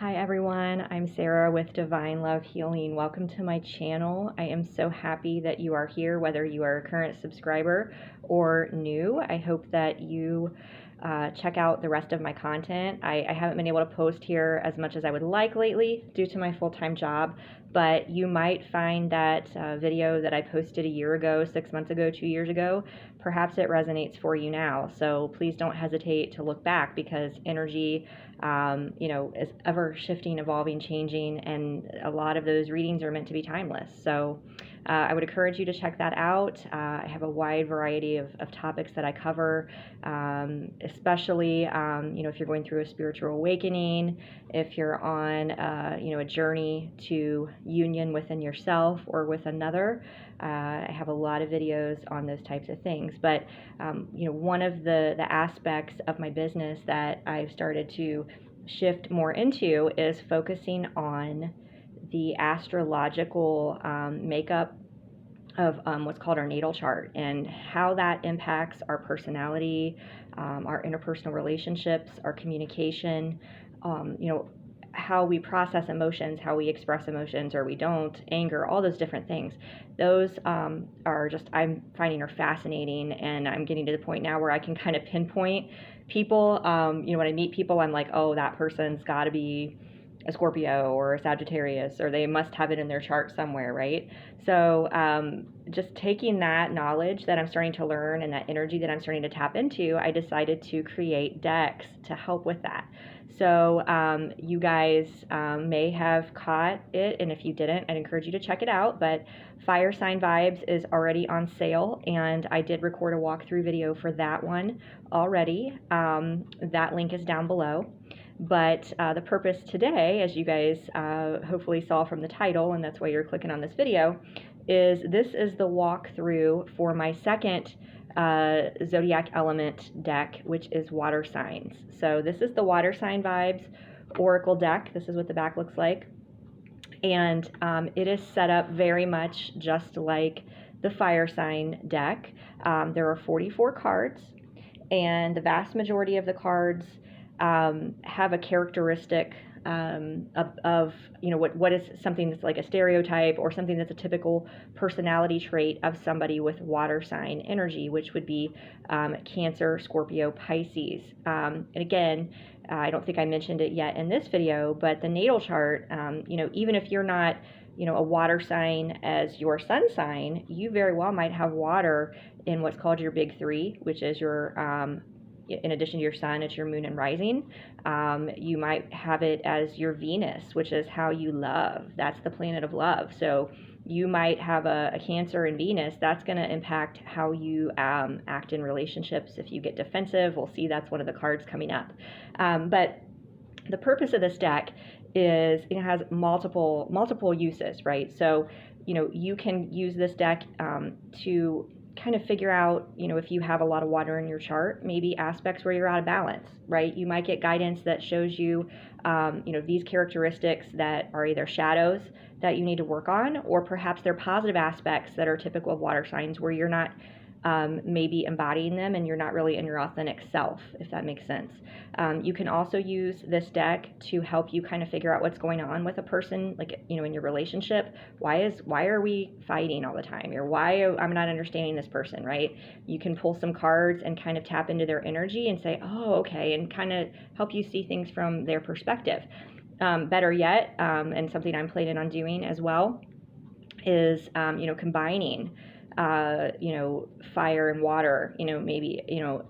Hi everyone, I'm Sarah with Divine Love Healing. Welcome to my channel. I am so happy that you are here, whether you are a current subscriber or new. I hope that you check out the rest of my content. I haven't been able to post here as much as I would like lately due to my full-time job, but you might find that video that I posted a year ago, 6 months ago, 2 years ago, perhaps it resonates for you now. So please don't hesitate to look back, because energy is ever shifting, evolving, changing, and a lot of those readings are meant to be timeless. So I would encourage you to check that out. I have a wide variety of topics that I cover, especially if you're going through a spiritual awakening, if you're on a journey to union within yourself or with another. I have a lot of videos on those types of things. But one of the aspects of my business that I've started to shift more into is focusing on the astrological makeup of what's called our natal chart, and how that impacts our personality, our interpersonal relationships, our communication, how we process emotions, how we express emotions or we don't, anger, all those different things. Those are just, I'm finding, are fascinating, and I'm getting to the point now where I can kind of pinpoint people. When I meet people, I'm like, oh, that person's got to be a Scorpio or a Sagittarius, or they must have it in their chart somewhere, right? So just taking that knowledge that I'm starting to learn and that energy that I'm starting to tap into, I decided to create decks to help with that. So you guys may have caught it, and if you didn't, I'd encourage you to check it out. But Fire Sign Vibes is already on sale, and I did record a walkthrough video for that one already. That link is down below. But the purpose today, as you guys hopefully saw from the title, and that's why you're clicking on this video, is this is the walkthrough for my second zodiac element deck, which is water signs. So this is the Water Sign Vibes Oracle deck. This is what the back looks like. And it is set up very much just like the Fire Sign deck. There are 44 cards, and the vast majority of the cards have a characteristic of what is something that's like a stereotype, or something that's a typical personality trait of somebody with water sign energy, which would be Cancer, Scorpio, Pisces. And again, I don't think I mentioned it yet in this video, but the natal chart, even if you're not a water sign as your sun sign, you very well might have water in what's called your big three, which is your in addition to your sun, it's your moon and rising. You might have it as your Venus, which is how you love. That's the planet of love. So you might have a Cancer in Venus. That's going to impact how you act in relationships. If you get defensive, we'll see that's one of the cards coming up. But the purpose of this deck is it has multiple uses, right? So you can use this deck to kind of figure out, if you have a lot of water in your chart, maybe aspects where you're out of balance, right? You might get guidance that shows you, these characteristics that are either shadows that you need to work on, or perhaps they're positive aspects that are typical of water signs where you're not maybe embodying them and you're not really in your authentic self, if that makes sense. You can also use this deck to help you kind of figure out what's going on with a person, like, in your relationship. Why are we fighting all the time? Or I'm not understanding this person, right? You can pull some cards and kind of tap into their energy and say, oh, okay, and kind of help you see things from their perspective. Better yet, and something I'm planning on doing as well, is, combining fire and water, maybe,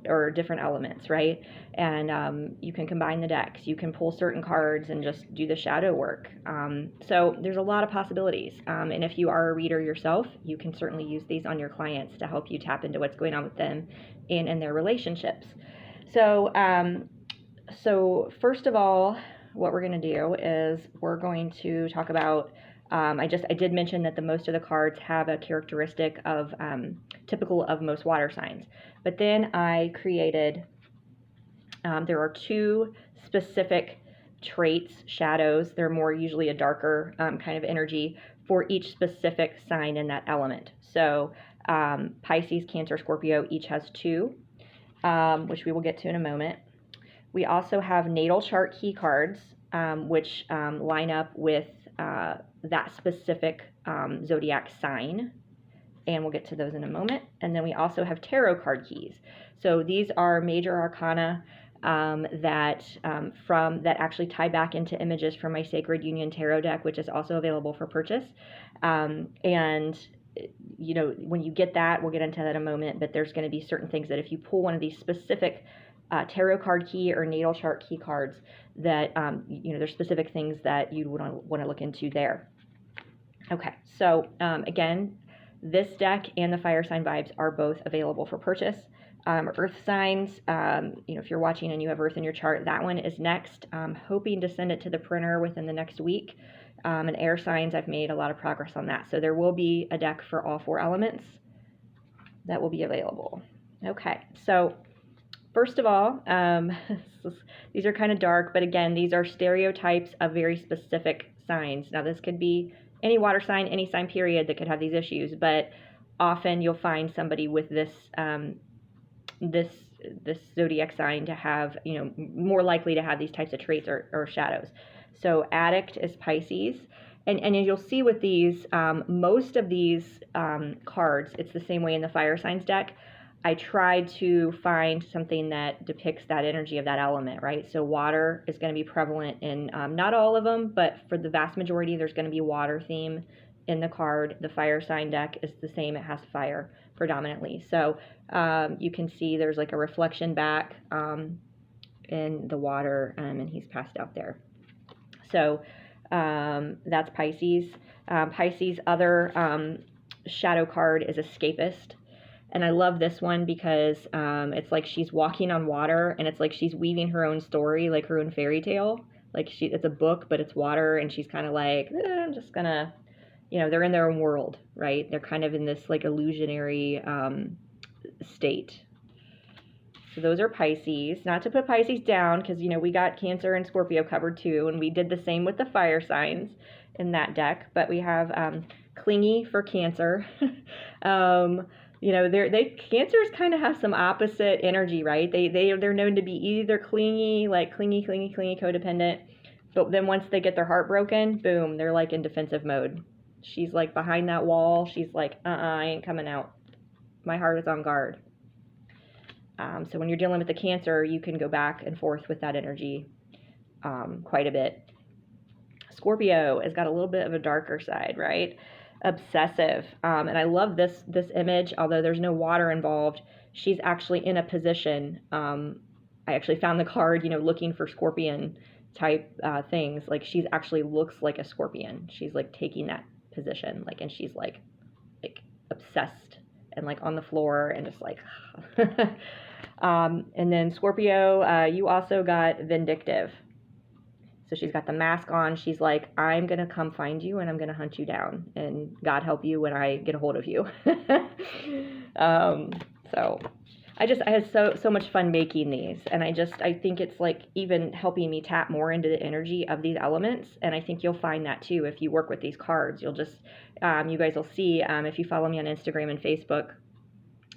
or different elements, right? And you can combine the decks. You can pull certain cards and just do the shadow work. So there's a lot of possibilities. And if you are a reader yourself, you can certainly use these on your clients to help you tap into what's going on with them in their relationships. So, first of all, what we're going to do is we're going to talk about I did mention that most of the cards have a characteristic of typical of most water signs. But then I created, there are two specific traits, shadows. They're more usually a darker kind of energy for each specific sign in that element. So Pisces, Cancer, Scorpio each has two, which we will get to in a moment. We also have Natal Chart Key Cards, which line up with that specific zodiac sign, and we'll get to those in a moment. And then we also have tarot card keys. So these are Major Arcana that actually tie back into images from my Sacred Union Tarot deck, which is also available for purchase. And you know, when you get that, we'll get into that in a moment, but there's going to be certain things that if you pull one of these specific tarot card key or natal chart key cards, that you know, there's specific things that you'd want to look into there. Okay, so again, this deck and the fire sign vibes are both available for purchase. Earth signs, you know, if you're watching and you have Earth in your chart, that one is next. I'm hoping to send it to the printer within the next week. And air signs, I've made a lot of progress on that. So there will be a deck for all 4 elements that will be available. Okay, so first of all, these are kind of dark, but again, these are stereotypes of very specific signs. Now, this could be any water sign, any sign period that could have these issues, but often you'll find somebody with this this zodiac sign to have, you know, more likely to have these types of traits or shadows. So addict is Pisces, and you'll see with these, most of these cards, it's the same way in the fire signs deck. I tried to find something that depicts that energy of that element, right? So water is going to be prevalent in not all of them, but for the vast majority, there's going to be water theme in the card. The fire sign deck is the same. It has fire predominantly. So you can see there's like a reflection back in the water, and he's passed out there. So that's Pisces. Pisces' other shadow card is Escapist. And I love this one because it's like she's walking on water, and it's like she's weaving her own story, like her own fairy tale. Like it's a book, but it's water, and she's kind of like, I'm just gonna, you know, they're in their own world, right? They're kind of in this like illusionary state. So those are Pisces. Not to put Pisces down, because, you know, we got Cancer and Scorpio covered too, and we did the same with the fire signs in that deck. But we have Clingy for Cancer. You know, Cancers kind of have some opposite energy, right? They're known to be either clingy, like clingy, codependent, but then once they get their heart broken, boom, they're like in defensive mode. She's like behind that wall. She's like, I ain't coming out. My heart is on guard. So when you're dealing with the Cancer, you can go back and forth with that energy quite a bit. Scorpio has got a little bit of a darker side, right? Obsessive. And I love this image, although there's no water involved. She's actually in a position. I actually found the card, you know, looking for scorpion type things. Like she's actually looks like a scorpion. She's like taking that position, like, and she's like obsessed and like on the floor and just like. And then Scorpio, you also got vindictive. So she's got the mask on. She's like, I'm going to come find you and I'm going to hunt you down, and God help you when I get a hold of you. So I had so much fun making these, and I think it's like even helping me tap more into the energy of these elements. And I think you'll find that too if you work with these cards. You'll just, you guys will see, if you follow me on Instagram and Facebook,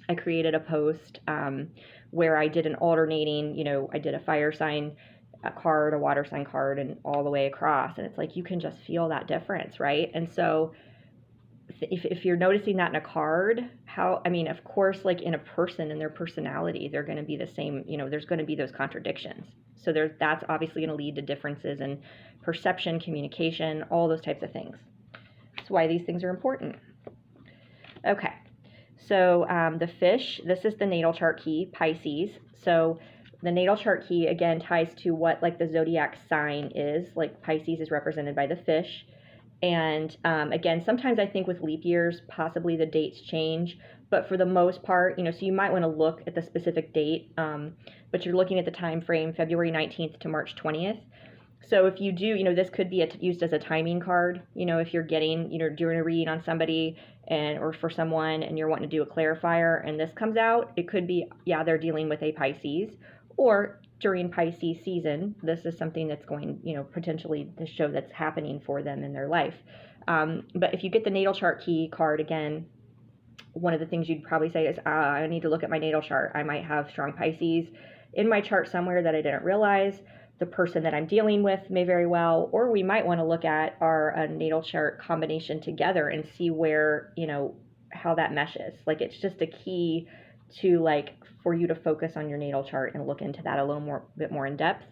I created a post where I did an alternating, you know, I did a fire sign card, a water sign card, and all the way across. And it's like, you can just feel that difference, right? And so if you're noticing that in a card, of course, like in a person and their personality, they're going to be the same, you know, there's going to be those contradictions. So that's obviously going to lead to differences in perception, communication, all those types of things. That's why these things are important. Okay. So the fish, this is the natal chart key, Pisces. So the natal chart key, again, ties to what like the zodiac sign is. Like Pisces is represented by the fish. And again, sometimes I think with leap years, possibly the dates change. But for the most part, you know, so you might want to look at the specific date. But you're looking at the time frame, February 19th to March 20th. So if you do, you know, this could be used as a timing card. You know, if you're getting, you know, doing a read on somebody or for someone and you're wanting to do a clarifier and this comes out, it could be, yeah, they're dealing with a Pisces. Or during Pisces season, this is something that's going, you know, potentially to show that's happening for them in their life. But if you get the natal chart key card, again, one of the things you'd probably say is, I need to look at my natal chart. I might have strong Pisces. in my chart somewhere that I didn't realize. The person that I'm dealing with may very well, or we might want to look at our natal chart combination together and see where, you know, how that meshes. Like, it's just a key to, like, for you to focus on your natal chart and look into that a little bit more in depth.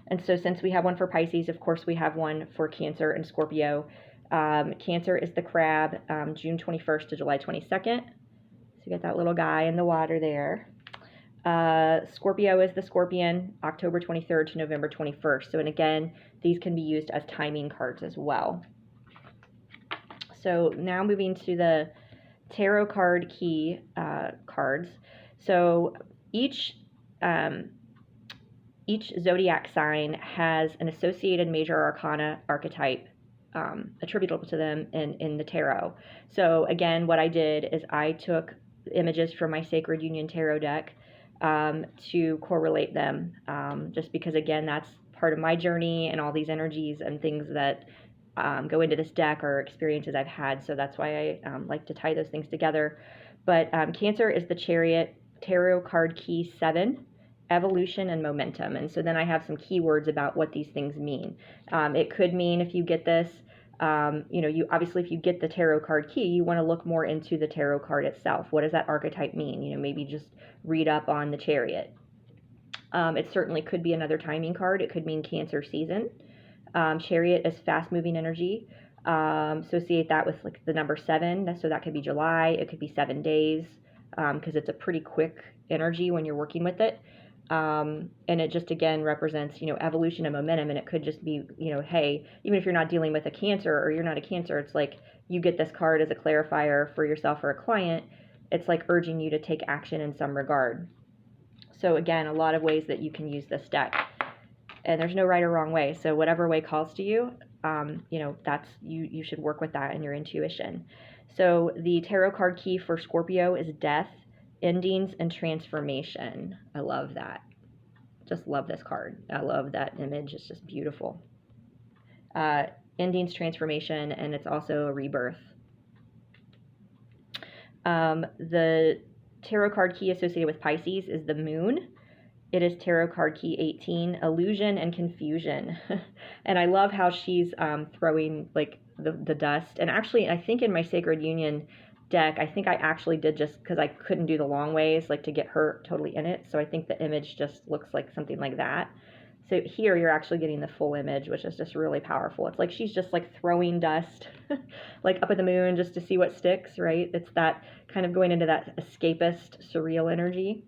And so since we have one for Pisces, of course, we have one for Cancer and Scorpio. Cancer is the crab, June 21st to July 22nd. So you get that little guy in the water there. Scorpio is the scorpion, October 23rd to November 21st. So, and again, these can be used as timing cards as well. So now moving to the tarot card key cards. So each zodiac sign has an associated major arcana archetype attributable to them in the tarot. So again, what I did is I took images from my Sacred Union Tarot deck to correlate them, just because, again, that's part of my journey, and all these energies and things that go into this deck are experiences I've had. So that's why I like to tie those things together. But Cancer is the Chariot, tarot card key 7, evolution and momentum. And so then I have some keywords about what these things mean. It could mean, if you get this, you know, you obviously, if you get the tarot card key, you want to look more into the tarot card itself. What does that archetype mean? You know, maybe just read up on the Chariot. It certainly could be another timing card. It could mean Cancer season. Chariot is fast moving energy. Associate that with, like, the number 7. So that could be July. It could be 7 days, because it's a pretty quick energy when you're working with it. And it just, again, represents, you know, evolution and momentum. And it could just be, you know, hey, even if you're not dealing with a Cancer, or you're not a Cancer, it's like you get this card as a clarifier for yourself or a client. It's like urging you to take action in some regard. So again, a lot of ways that you can use this deck. And there's no right or wrong way. So whatever way calls to you, you know, that's, you should work with that in your intuition. So the tarot card key for Scorpio is death, endings, and transformation. I love that. Just love this card. I love that image. It's just beautiful. Endings, transformation, and it's also a rebirth. The tarot card key associated with Pisces is the moon. It is tarot card key 18, illusion and confusion. And I love how she's throwing, like, the dust. And actually, I think in my Sacred Union deck, I think I actually did, just because I couldn't do the long ways, like, to get her totally in it. So I think the image just looks like something like that. So here you're actually getting the full image, which is just really powerful. It's like she's just, like, throwing dust like up at the moon just to see what sticks, right? It's that kind of going into that escapist, surreal energy,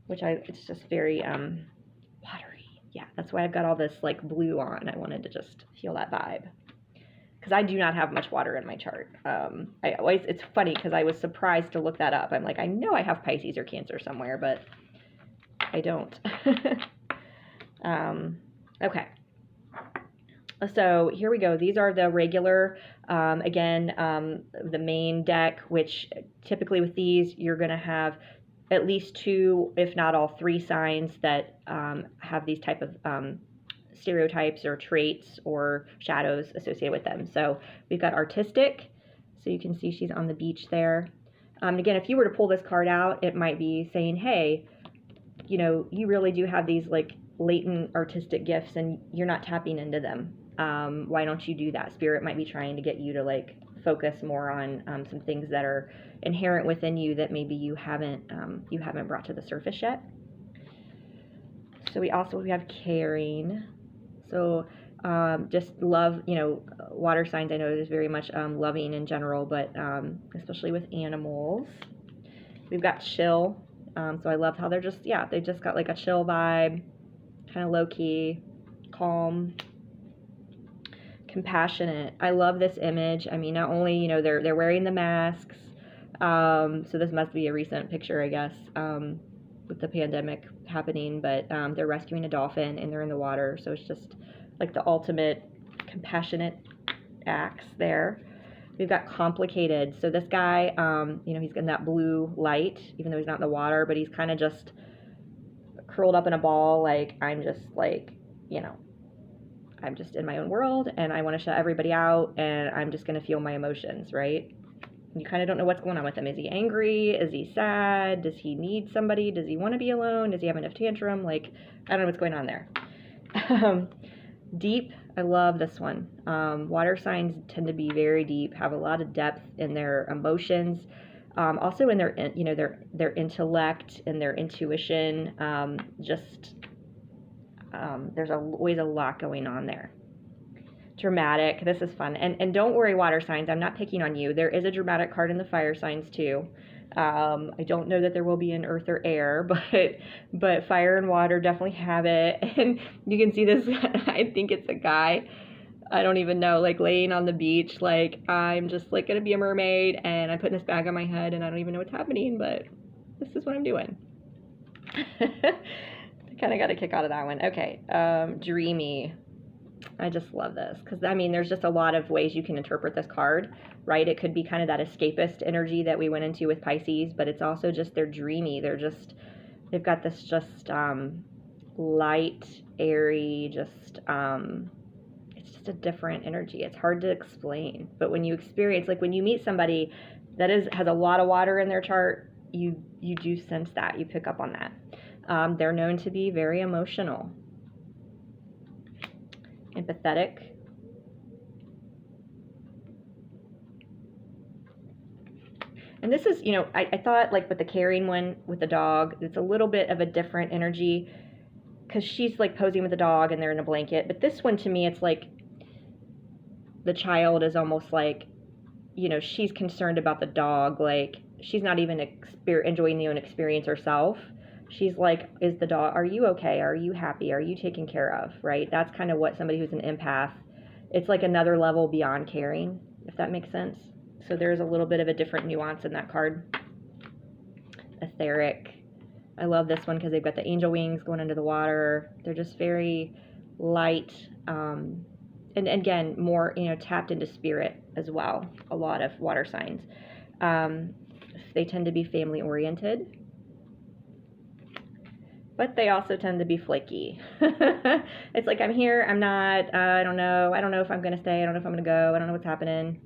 which it's just very watery. Yeah, that's why I've got all this, like, blue on. I wanted to just feel that vibe, because I do not have much water in my chart. It's funny, because I was surprised to look that up. I'm like, I know I have Pisces or Cancer somewhere, but I don't. Okay. So here we go. These are the regular, again, the main deck, which typically with these, you're going to have at least 2, if not all 3 signs that have these type of stereotypes or traits or shadows associated with them. So we've got artistic. So you can see she's on the beach there. And again, if you were to pull this card out, it might be saying, hey, you know, you really do have these, like, latent artistic gifts, and you're not tapping into them. Why don't you do that? Spirit might be trying to get you to, like, focus more on some things that are inherent within you that maybe you haven't brought to the surface yet. So we have caring. So just love, you know, water signs, I know is very much loving in general, but especially with animals. We've got chill. So I love how they're just, yeah, they just got, like, a chill vibe, kind of low-key, calm, compassionate. I love this image. I mean, not only, you know, they're wearing the masks, so this must be a recent picture, I guess, with the pandemic happening, but they're rescuing a dolphin and they're in the water, so it's just like the ultimate compassionate acts there. We've got complicated. So this guy, you know, he's in that blue light, even though he's not in the water, but he's kind of just curled up in a ball, like, I'm just, like, you know, I'm just in my own world, and I want to shut everybody out, and I'm just going to feel my emotions, right? You kind of don't know what's going on with him. Is he angry? Is he sad? Does he need somebody? Does he want to be alone? Does he have enough tantrum? Like, I don't know what's going on there. Deep. I love this one. Water signs tend to be very deep, have a lot of depth in their emotions, also in their, you know, their intellect and their intuition. There's always a lot going on there. Dramatic. This is fun. And don't worry, water signs, I'm not picking on you. There is a dramatic card in the fire signs too. I don't know that there will be in earth or air, but fire and water definitely have it. And you can see this, I think it's a guy, I don't even know, like laying on the beach, like I'm just like gonna be a mermaid and I'm putting this bag on my head and I don't even know what's happening, but this is what I'm doing. Kind of got a kick out of that one. Okay, dreamy. I just love this because, I mean, there's just a lot of ways you can interpret this card, right? It could be kind of that escapist energy that we went into with Pisces, but it's also just they're dreamy. They've got this just light, airy, it's just a different energy. It's hard to explain, but when you experience, like when you meet somebody that has a lot of water in their chart, you do sense that, you pick up on that. They're known to be very emotional, empathetic. And this is, you know, I thought like with the carrying one with the dog, it's a little bit of a different energy because she's like posing with the dog and they're in a blanket. But this one to me, it's like the child is almost like, you know, she's concerned about the dog. Like she's not even enjoying the own experience herself. She's like, is the dog, are you okay? Are you happy? Are you taken care of? Right? That's kind of what somebody who's an empath, it's like another level beyond caring, if that makes sense. So there's a little bit of a different nuance in that card. Etheric. I love this one because they've got the angel wings going under the water. They're just very light. And again, more, you know, tapped into spirit as well. A lot of water signs. They tend to be family oriented. But they also tend to be flaky. It's like, I'm here, I'm not, I don't know if I'm going to stay, I don't know if I'm going to go, I don't know what's happening.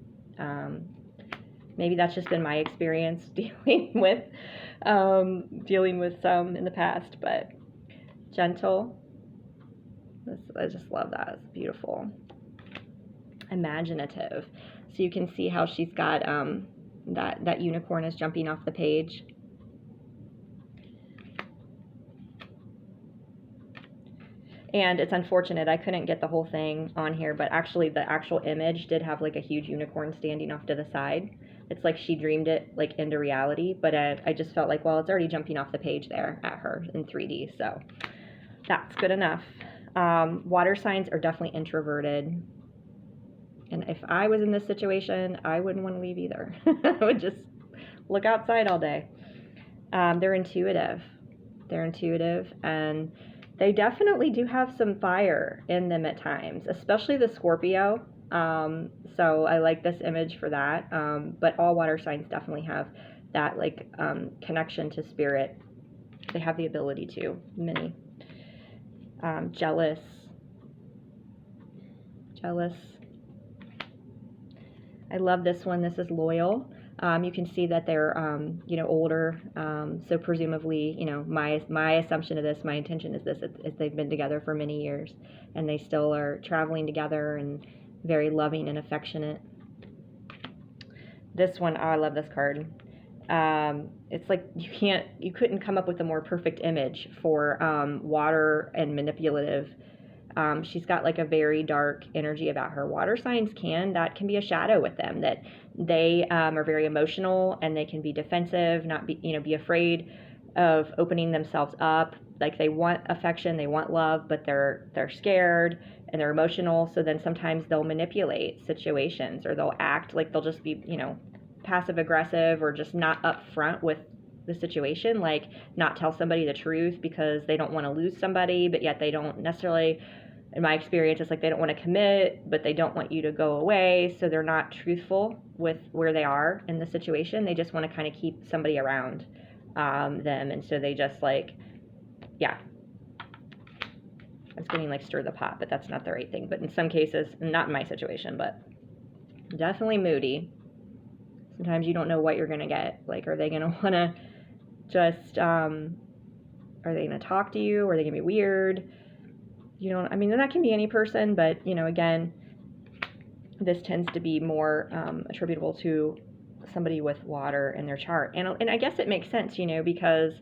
Maybe that's just been my experience dealing with some in the past, but gentle. I just love that. It's beautiful. Imaginative. So you can see how she's got that unicorn is jumping off the page. And it's unfortunate I couldn't get the whole thing on here, but actually the actual image did have like a huge unicorn standing off to the side. It's like she dreamed it like into reality, but I just felt like, well, it's already jumping off the page there at her in 3D, so that's good enough. Water signs are definitely introverted. And if I was in this situation, I wouldn't want to leave either. I would just look outside all day. They're intuitive. And they definitely do have some fire in them at times, especially the Scorpio. So I like this image for that. But all water signs definitely have that like connection to spirit. They have the ability to, many. Jealous. I love this one. This is loyal. You can see that they're, you know, older. So presumably, you know, my assumption of this, my intention is this, is they've been together for many years and they still are traveling together and very loving and affectionate. This one, oh, I love this card. It's like you couldn't come up with a more perfect image for water and manipulative. She's got like a very dark energy about her. Water signs that can be a shadow with them, that they are very emotional and they can be defensive, not be afraid of opening themselves up. Like they want affection, they want love, but they're scared and they're emotional. So then sometimes they'll manipulate situations, or they'll act like they'll just be, you know, passive aggressive, or just not upfront with the situation, like not tell somebody the truth because they don't want to lose somebody, but yet they don't necessarily, in my experience, it's like they don't want to commit, but they don't want you to go away, so they're not truthful with where they are in the situation. They just want to kind of keep somebody around them, and so they just like, yeah. I was getting like stir the pot, but that's not the right thing. But in some cases, not in my situation, but definitely moody. Sometimes you don't know what you're going to get. Like, are they going to want to just, are they going to talk to you? Or are they going to be weird? You know, I mean, that can be any person, but, you know, again, this tends to be more attributable to somebody with water in their chart. And I guess it makes sense, you know, because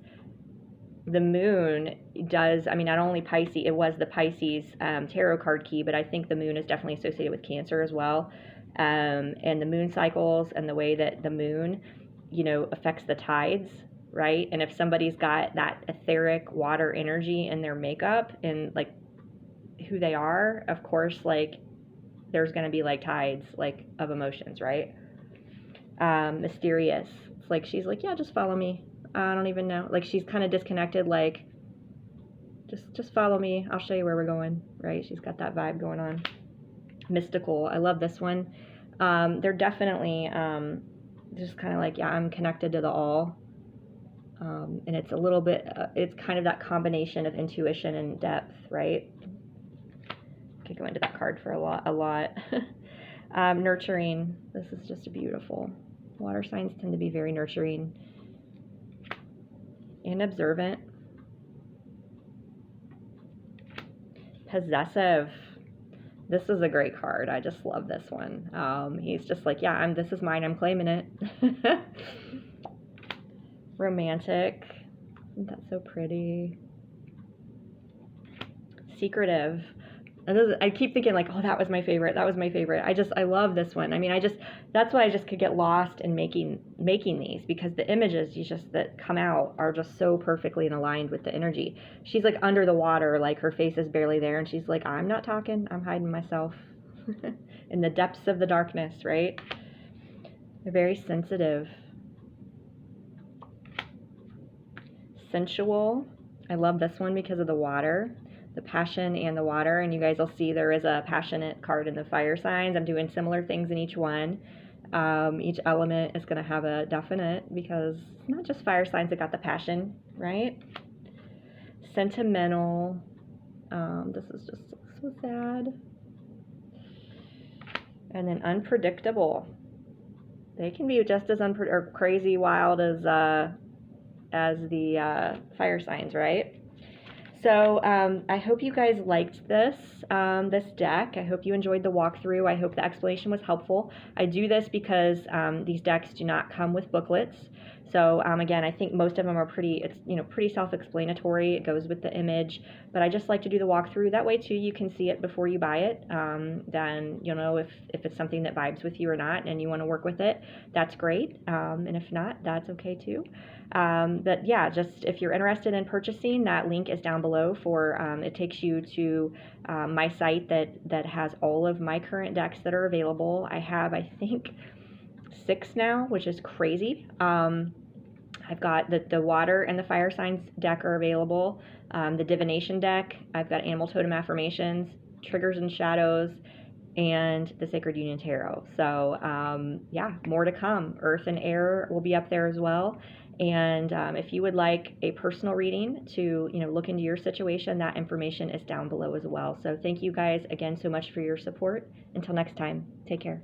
the moon does, I mean, not only Pisces, it was the Pisces tarot card key, but I think the moon is definitely associated with Cancer as well. And the moon cycles and the way that the moon, you know, affects the tides, right? And if somebody's got that etheric water energy in their makeup and like who they are, of course, like there's going to be like tides like of emotions, right? Mysterious. It's like she's like, yeah, just follow me. I don't even know. Like she's kind of disconnected, like just follow me. I'll show you where we're going, right? She's got that vibe going on. Mystical. I love this one. They're definitely just kind of like, yeah, I'm connected to the all. And it's a little bit, it's kind of that combination of intuition and depth, right? Could go into that card for a lot. Nurturing. This is just beautiful. Water signs tend to be very nurturing and observant. Possessive. This is a great card. I just love this one. He's just like, yeah, this is mine. I'm claiming it. Romantic. Isn't that so pretty? Secretive. I keep thinking like, oh, that was my favorite. That was my favorite. I love this one. I mean, that's why I just could get lost in making these, because the images that come out are just so perfectly aligned with the energy. She's like under the water, like her face is barely there. And she's like, I'm not talking. I'm hiding myself in the depths of the darkness, right? They're very sensitive. Sensual. I love this one because of the water. The passion and the water, and you guys will see there is a passionate card in the fire signs. I'm doing similar things in each one. Each element is going to have a definite, because it's not just fire signs that got the passion, right? Sentimental. This is just so sad. And then unpredictable. They can be just as or crazy wild as the fire signs, right? So I hope you guys liked this deck. I hope you enjoyed the walkthrough. I hope the explanation was helpful. I do this because these decks do not come with booklets. So again, I think most of them are pretty self-explanatory. It goes with the image, but I just like to do the walkthrough. That way too, you can see it before you buy it. Then you'll know if it's something that vibes with you or not, and you want to work with it. That's great. And if not, that's okay too. But yeah, just if you're interested in purchasing, that link is down below for, it takes you to my site that has all of my current decks that are available. I have, I think, 6 now, which is crazy. I've got the water and the fire signs deck are available. The divination deck, I've got animal totem affirmations, triggers and shadows, and the Sacred Union Tarot. So yeah, more to come. Earth and air will be up there as well. And if you would like a personal reading to look into your situation, that information is down below as well. So thank you guys again so much for your support. Until next time, take care.